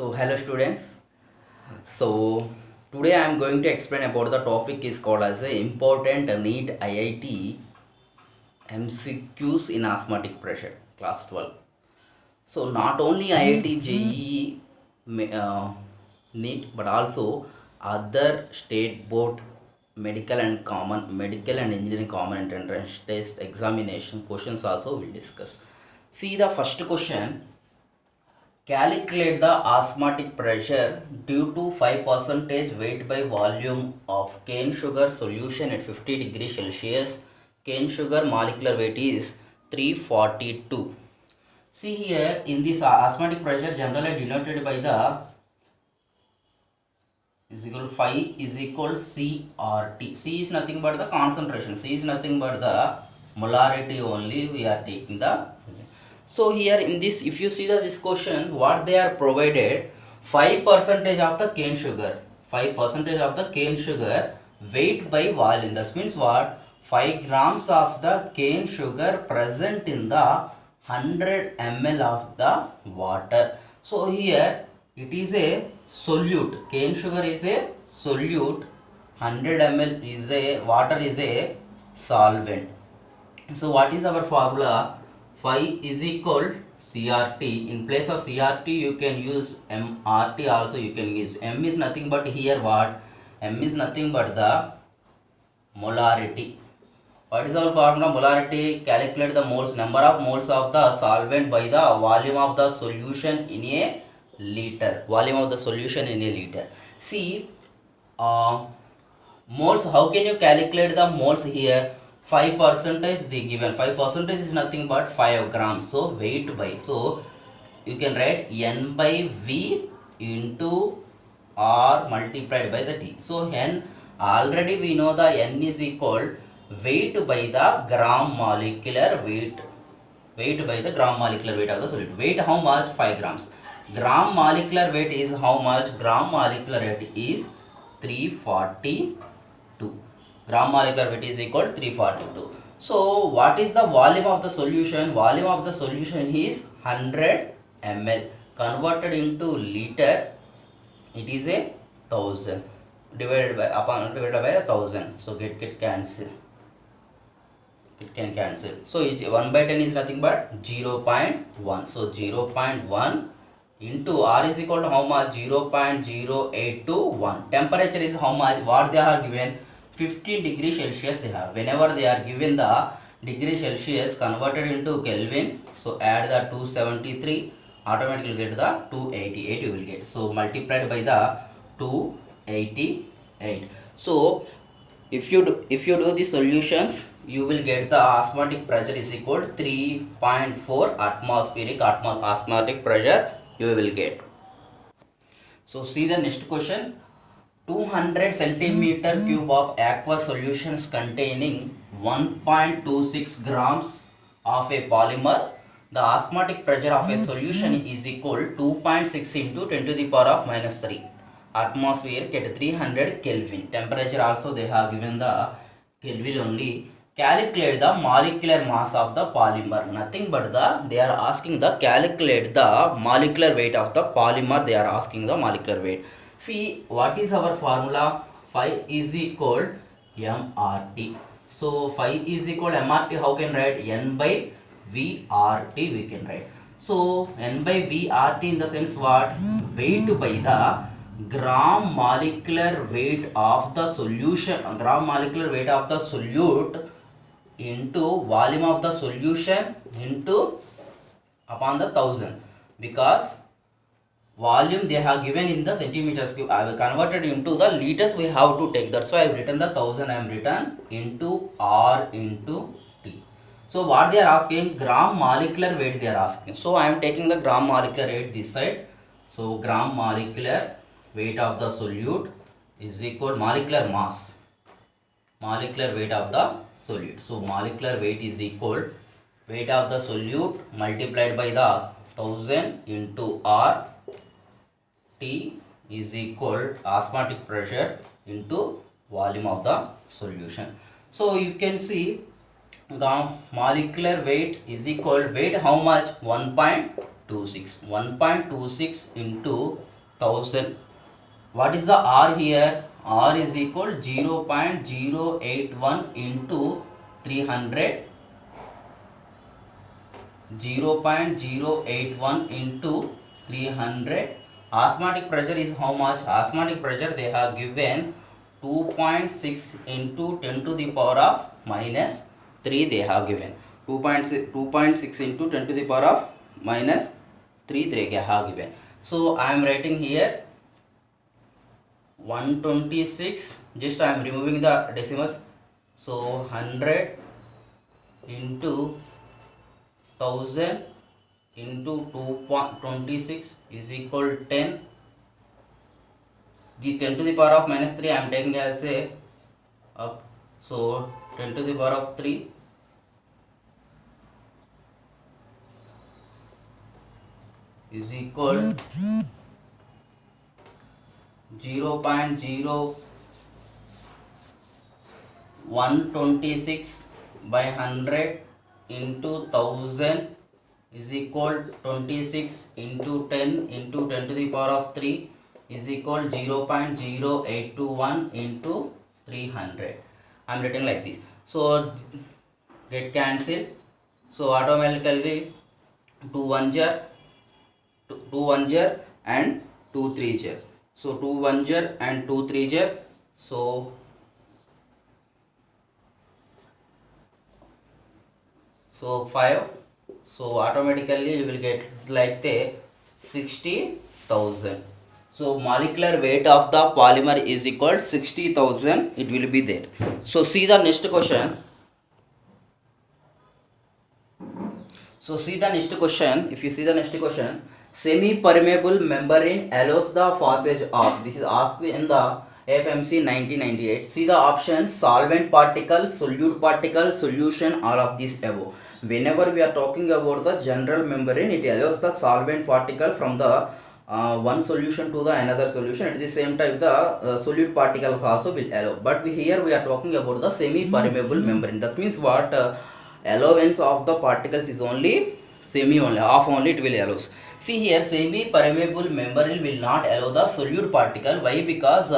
Hello students. So today I am going to explain about the topic is called as a important NEET IIT MCQs in asthmatic pressure, class 12. So not only IIT JEE NEET but also other state board medical and engineering common entrance test examination questions also we'll discuss. See the first question. Calculate the osmotic pressure due to 5% weight by volume of cane sugar solution at 50 degrees Celsius. Cane sugar molecular weight is 342. See here in this osmotic pressure generally denoted by the is equal to phi is equal CRT. C is nothing but the concentration. C is nothing but the molarity only we are taking the. So here in this, if you see this question, what they are provided, 5% of the cane sugar, 5% of the cane sugar weight by volume. That means what? 5 grams of the cane sugar present in the 100 ml of the water. So here it is a solute. Cane sugar is a solute. 100 ml is a water is a solvent. So what is our formula? Phi is equal CRT. In place of CRT you can use MRT also you can use. M is nothing but here what? M is nothing but the molarity. What is our formula? Molarity. Calculate the moles, number of moles of the solvent by the volume of the solution in a liter. Volume of the solution in a liter. See moles, how can you calculate the moles here? 5% they given. 5% is nothing but 5 grams. So weight by, so you can write N by V into R multiplied by the T. So N, already we know the N is equal weight by the gram molecular weight. Weight by the gram molecular weight of the solid. Weight how much? 5 grams. Gram molecular weight is how much? Gram molecular weight is 342. Gram molecular weight is equal to 342. So what is the volume of the solution? Volume of the solution is 100 ml. Converted into liter, it is a 1000 divided by 1000. So get cancel. It can cancel. So 1 by 10 is nothing but 0.1. So 0.1 into R is equal to how much? 0.0821. Temperature is how much? What they are given? 50 degrees Celsius they have. Whenever they are given the degree Celsius converted into Kelvin, so add the 273, automatically get the 288 you will get. So multiplied by the 288. So if you do the solutions, you will get the osmotic pressure is equal to 3.4 atmospheric osmotic pressure you will get. So see the next question. 200 centimeter cube of aqueous solutions containing 1.26 grams of a polymer. The osmotic pressure of a solution is equal to 2.6 into 10 to the power of minus 3 atmosphere at 300 Kelvin. Temperature also they have given the Kelvin only. Calculate the molecular mass of the polymer. Nothing but they are asking the calculate the molecular weight of the polymer. They are asking the molecular weight. See what is our formula? Phi is equal MRT. So phi is equal MRT. How can write? N by VRT we can write. So N by VRT in the sense what? Weight by the gram molecular weight of the solution. Gram molecular weight of the solute into volume of the solution into upon the 1000, because volume they have given in the centimeters cube. I will converted into the liters we have to take. That's why I have written the 1000. I am written into R into T. So what they are asking? Gram molecular weight they are asking. So I am taking the gram molecular weight this side. So gram molecular weight of the solute is equal molecular mass. Molecular weight of the solute. So molecular weight is equal weight of the solute multiplied by the 1000 into R. T is equal osmotic pressure into volume of the solution. So you can see the molecular weight is equal weight how much? 1.26 1.26. 1.26 into 1000. What is the R here? R is equal 0.081 into 300. 0.081 into 300. Osmotic pressure is how much? Osmotic pressure they have given 2.6 into 10 to the power of minus 3 they have given. 2.6 into 10 to the power of minus 3 they have given. So I am writing here 126, just I am removing the decimals. So 100 into 1000 into 2.26 is equal 10. The 10 to the power of minus 3 I am taking as a up. So 10 to the power of 3 is equal 0.0126 by 100 into 1000 is equal 26 into 10 into 10 to the power of 3 is equal 0.0821 into 300. I am writing like this. So get cancelled. So automatically 2 1 jar, 2 1 jar and 2 3 jar. So 2 1 jar and 2 3 jar. So 5. So automatically you will get like the 60,000. So molecular weight of the polymer is equal 60,000. It will be there. So see the next question. So see the next question. If you see the next question, semi-permeable membrane allows the passage of. This is asked in the FMC 1998. See the options: solvent particle, solute particle, solution, all of these above. Whenever we are talking about the general membrane, it allows the solvent particle from the one solution to the another solution. At the same time, the solute particles also will allow. But here we are talking about the semi-permeable membrane. That means what? Allowance of the particles is only semi only, half only it will allows. See here, semi-permeable membrane will not allow the solute particle. Why? Because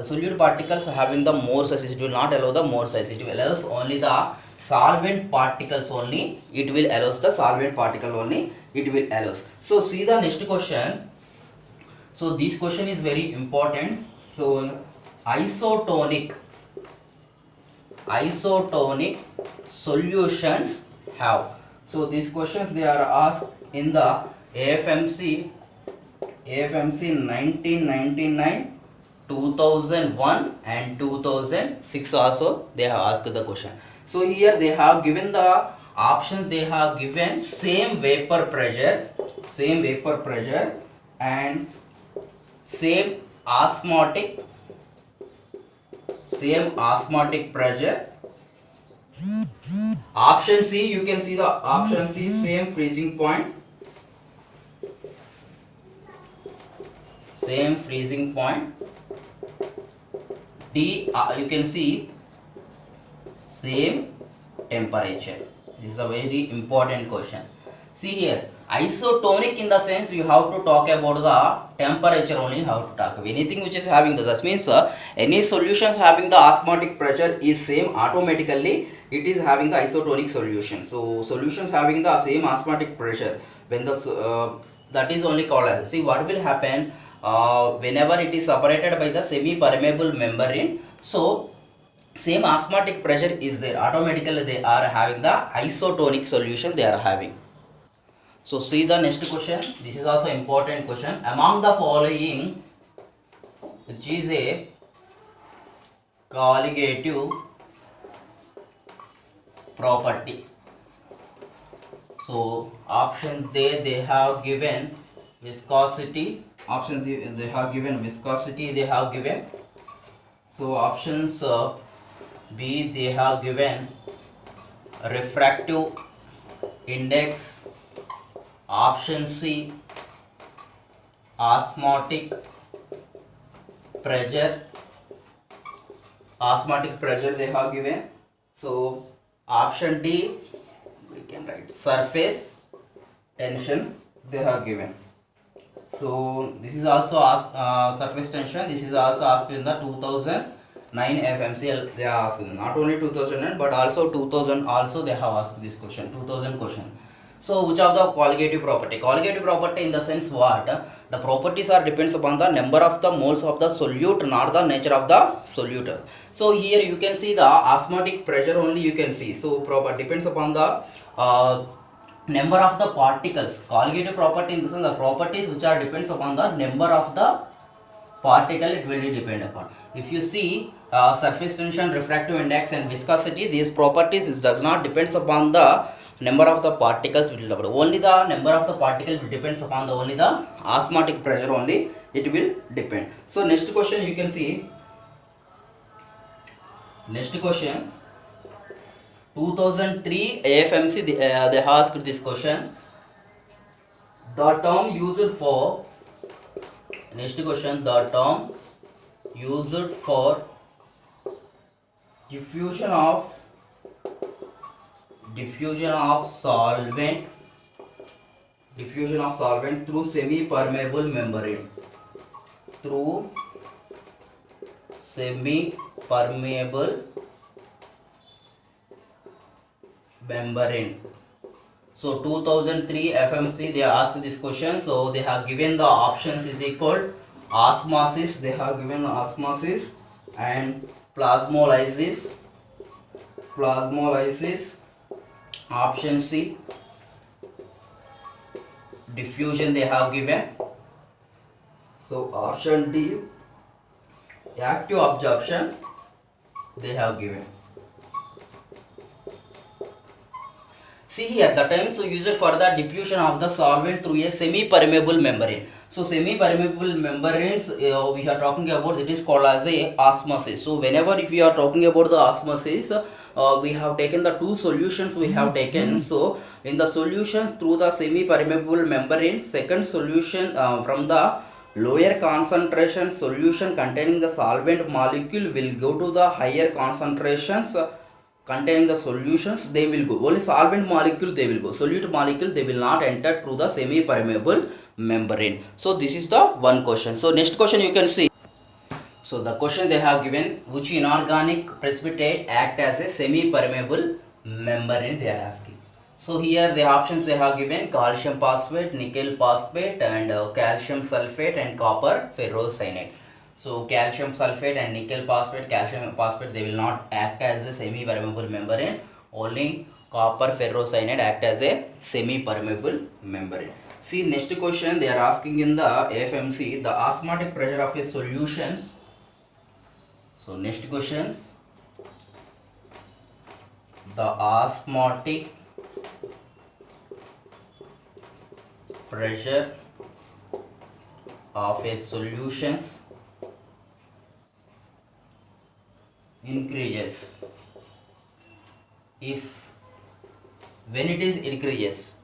solute particles having the more size, it will not allow the more size. It will allows only the solvent particles only. It will allows the solvent particle only. It will allows. So see the next question. So this question is very important. So isotonic solutions have. So these questions they are asked in the AFMC 1999, 2001 and 2006 also they have asked the question. So here they have given the option. They have given same vapor pressure and same osmotic pressure. Option C, you can see the option C, same freezing point. D, you can see same temperature. This is a very important question. See here, isotonic in the sense you have to talk about the temperature only. You have to talk about anything which is having the, that means any solutions having the osmotic pressure is same, automatically it is having the isotonic solution. So solutions having the same osmotic pressure, when the that is only called as. See what will happen whenever it is separated by the semi-permeable membrane. So same osmotic pressure is there, automatically they are having the isotonic solution they are having. So see the next question. This is also important question. Among the following, which is a colligative property. So option A, they have given viscosity. Option D, they have given viscosity. They have given. So options B, they have given refractive index. Option C, osmotic pressure they have given. So option D, we can write surface tension they have given. So this is also surface tension. This is also asked in the 2009 FMC. They are asking not only 2009 but also 2000. Also they have asked this question. 2000 question. So which of the colligative property? Colligative property in the sense what? The properties are depends upon the number of the moles of the solute, not the nature of the solute. So here you can see the osmotic pressure only you can see. So proper depends upon the number of the particles. Colligative property in the sense the properties which are depends upon the number of the particle it will depend upon. If you see surface tension, refractive index and viscosity, these properties does not depends upon the number of the particles will develop. Only the number of the particle will depends upon the only the osmotic pressure only it will depend. So next question you can see. Next question 2003 AFMC they asked this question. The term used for next question the term used for diffusion of solvent through semi permeable membrane So 2003 FMC they asked this question. So they have given the options is equal osmosis, they have given osmosis and plasmolysis. Option C diffusion they have given. So option D active absorption they have given. See here the terms used for the diffusion of the solvent through a semi-permeable membrane. So semi-permeable membranes we are talking about, it is called as a osmosis. So whenever if we are talking about the osmosis, we have taken the two solutions we have taken. So in the solutions through the semi-permeable membrane, second solution from the lower concentration solution containing the solvent molecule will go to the higher concentrations containing the solutions, they will go. Only solvent molecule they will go. Solute molecule they will not enter through the semi-permeable membrane. So this is the one question. So next question you can see. So the question they have given, which inorganic precipitate act as a semi-permeable membrane they are asking. So here the options they have given calcium phosphate, nickel phosphate and calcium sulfate and copper ferrocyanide. So calcium sulfate and nickel phosphate, calcium phosphate they will not act as a semi-permeable membrane. Only copper ferrocyanide act as a semi-permeable membrane. See next question they are asking in the FMC, the osmotic pressure of a solutions. So next questions, the osmotic pressure of a solution increases when it is increases.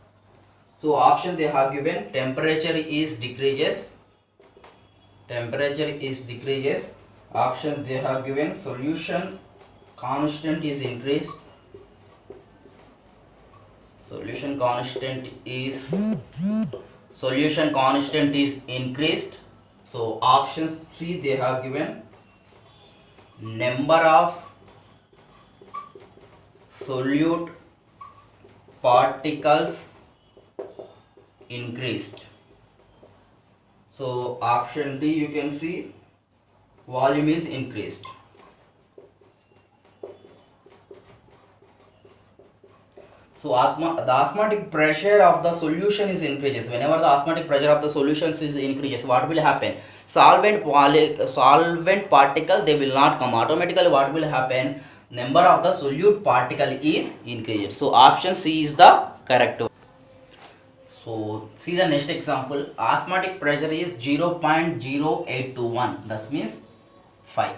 So option they have given temperature is decreases. Option they have given solution constant is increased. Solution constant is increased. So option C they have given number of solute particles increased. So option D you can see volume is increased. So the osmotic pressure of the solution is increases. Whenever the osmotic pressure of the solutions is increases, what will happen? Solvent particle they will not come. Automatically what will happen? Number of the solute particle is increased. So option C is the correct one. So see the next example. Osmotic pressure is 0.0821. That means 5.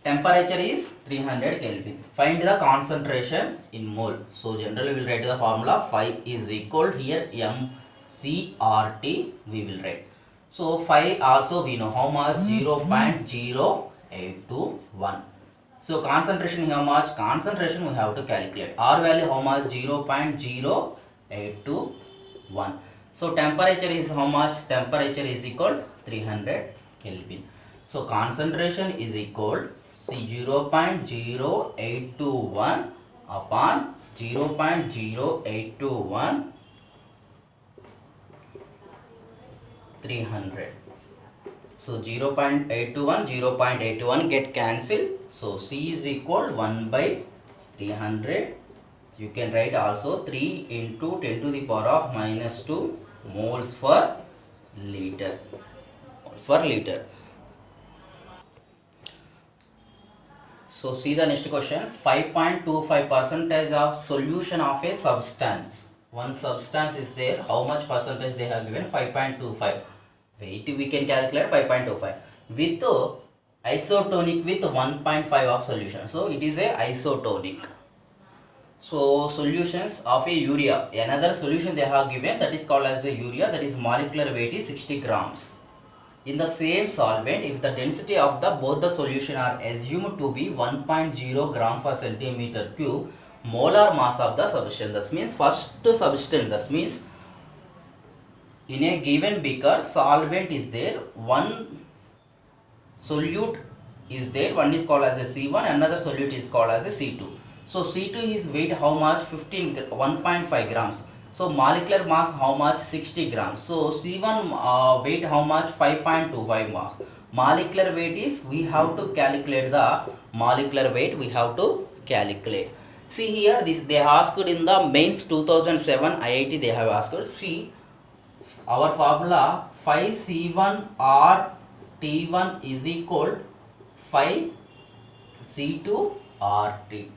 Temperature is 300 Kelvin. Find the concentration in mole. So generally we will write the formula 5 is equal here MCRT we will write. So 5 also we know how much 0.0821. So concentration how much? Concentration we have to calculate. R value how much? 0.0821. 1. So temperature is how much? Temperature is equal 300 Kelvin. So concentration is equal C 0.0821 upon 0.0821 300. So 0.821 0.81 get cancelled. So C is equal 1 by 300. You can write also 3 into 10 to the power of minus 2 moles per liter. So see the next question. 5.25 percentage of solution of a substance. One substance is there. How much percentage they have given? 5.25. Wait, we can calculate 5.25 with isotonic with 1.5 of solution. So it is a isotonic. So solutions of a urea. Another solution they have given, that is called as a urea, that is molecular weight is 60 grams. In the same solvent, if the density of the both the solution are assumed to be 1.0 gram per centimeter cube, molar mass of the substance, that means first substance, that means in a given beaker solvent is there, one solute is there, one is called as a C1, another solute is called as a C2. So C2 is weight how much? 1.5 grams. So molecular mass how much? 60 grams. So C1 weight how much? 5.25 mass. Molecular weight is, we have to calculate the molecular weight, we have to calculate. See here, this they asked in the mains 2007 IIT, they have asked. See our formula 5C1R T1 is equal 5C2RT.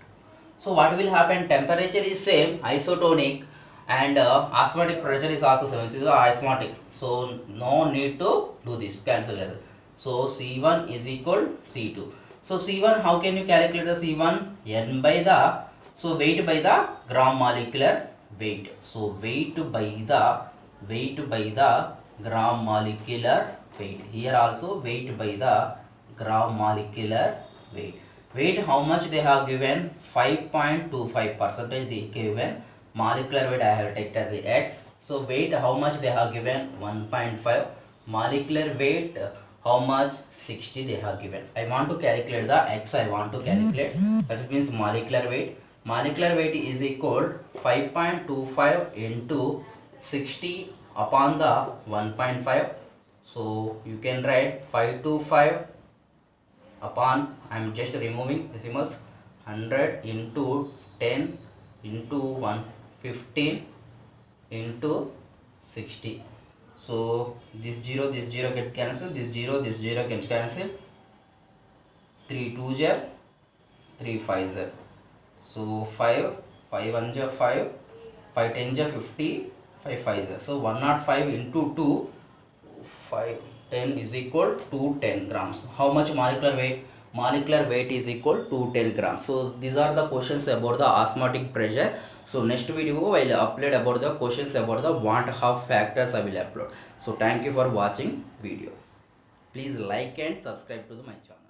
So what will happen? Temperature is same, isotonic, and osmotic pressure is also same. This is osmotic. So no need to do this, cancel it. So C1 is equal C2. So C1, how can you calculate the C1? N by the, so weight by the gram molecular weight. So weight by the gram molecular weight. Here also weight by the gram molecular weight. Weight how much they have given? 5.25 percentage they given. Molecular weight I have taken as the X. So weight how much they have given? 1.5. Molecular weight how much? 60 they have given. I want to calculate the X, I want to calculate. That means molecular weight. Molecular weight is equal 5.25 into 60 upon the 1.5. So you can write 525 upon, I am just removing decimals, 100 into 10 into 115 into 60. So this 0 get cancelled, this 0 get cancelled, 3 2s are 3 5s are. So 5 1s are 5, 5 10s are 50, 5 5s are. So 105 into 2, 5 10 is equal to 10 grams. How much molecular weight? Molecular weight is equal to 10 grams. So these are the questions about the osmotic pressure. So next video I will upload about the questions about the want half factors I will upload. So thank you for watching video. Please like and subscribe to my channel.